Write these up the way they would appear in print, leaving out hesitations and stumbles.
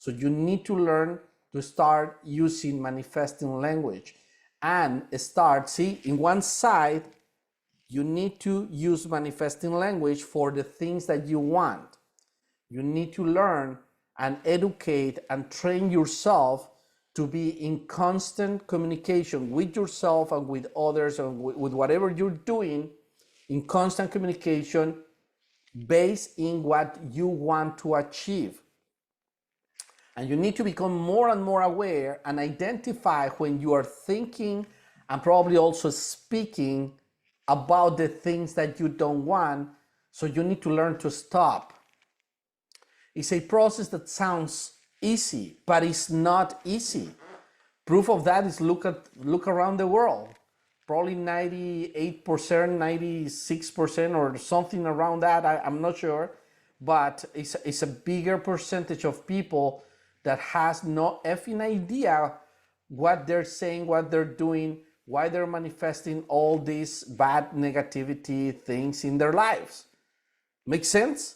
So you need to learn to start using manifesting language and start, see, in one side, you need to use manifesting language for the things that you want. You need to learn and educate and train yourself to be in constant communication with yourself and with others and with whatever you're doing, in constant communication based in what you want to achieve. And you need to become more and more aware and identify when you are thinking and probably also speaking about the things that you don't want. So you need to learn to stop. It's a process that sounds easy, but it's not easy. Proof of that is look around the world. Probably 98%, 96% or something around that. I'm not sure, but it's a bigger percentage of people that has no effing idea what they're saying, what they're doing, why they're manifesting all these bad negativity things in their lives. Make sense?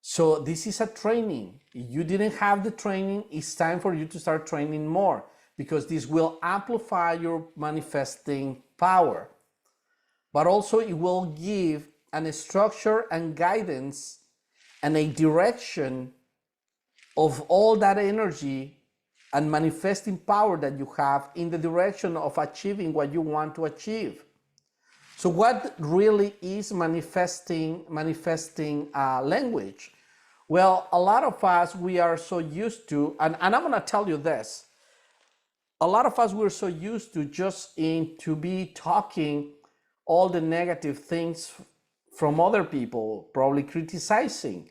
So this is a training. If you didn't have the training, it's time for you to start training more, because this will amplify your manifesting power. But also it will give a structure and guidance and a direction of all that energy and manifesting power that you have in the direction of achieving what you want to achieve. So what really is manifesting language? Well, a lot of us, we are so used to, and I'm going to tell you this, a lot of us, we're so used to just to be talking all the negative things from other people, probably criticizing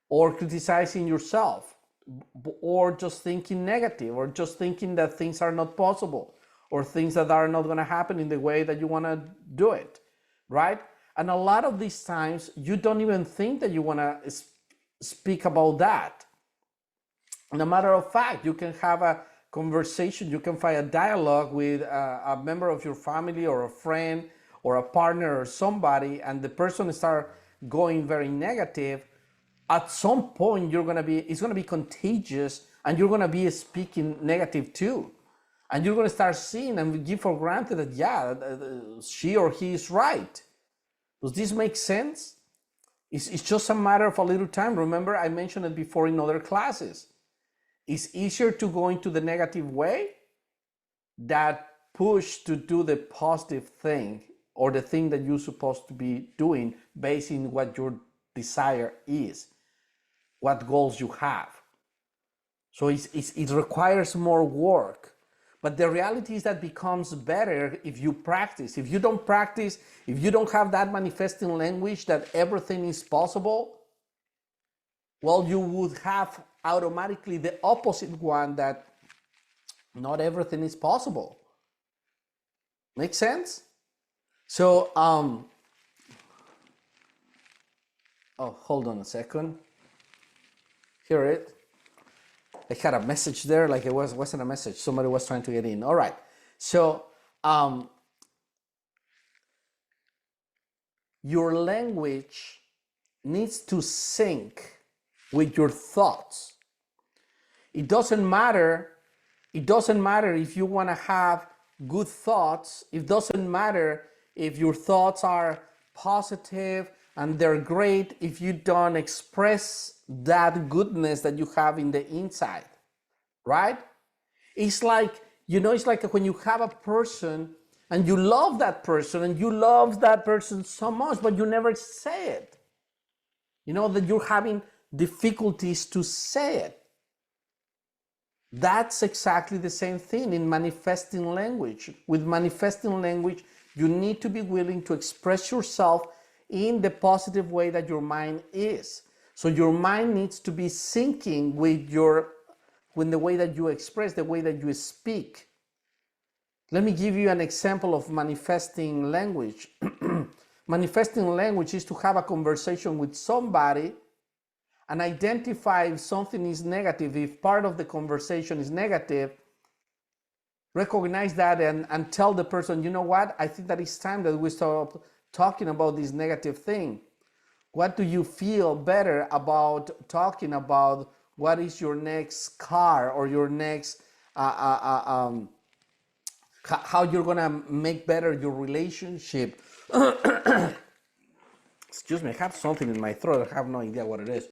yourself, or just thinking negative, or just thinking that things are not possible, or things that are not going to happen in the way that you want to do it, right? And a lot of these times, you don't even think that you want to speak about that. And a matter of fact, you can have a conversation, you can find a dialogue with a member of your family or a friend or a partner or somebody, and the person start going very negative. At some point, it's going to be contagious, and you're going to be speaking negative too. And you're going to start seeing and give for granted that, yeah, she or he is right. Does this make sense? It's just a matter of a little time. Remember, I mentioned it before in other classes. It's easier to go into the negative way that push to do the positive thing, or the thing that you're supposed to be doing based on what your desire is, what goals you have. So it requires more work. But the reality is that becomes better if you practice. If you don't practice, if you don't have that manifesting language that everything is possible, well, you would have automatically the opposite one, that not everything is possible. Make sense? So, oh, hold on a second. Here it. I had a message there, like it wasn't a message. Somebody was trying to get in. All right. So, your language needs to sync with your thoughts. It doesn't matter if you want to have good thoughts. It doesn't matter if your thoughts are positive and they're great if you don't express that goodness that you have in the inside, right? It's like, it's like when you have a person and you love that person and you love that person so much, but you never say it. That you're having difficulties to say it. That's exactly the same thing in manifesting language. With manifesting language, you need to be willing to express yourself in the positive way that your mind is. So your mind needs to be syncing with the way that you express, the way that you speak. Let me give you an example of manifesting language. Manifesting language is to have a conversation with somebody and identify if something is negative. If part of the conversation is negative, recognize that and tell the person, you know what, I think that it's time that we stop talking about this negative thing. What do you feel better about talking about What is your next car or your next how you're gonna make better your relationship. Excuse me, I have something in my throat. I have no idea what it is.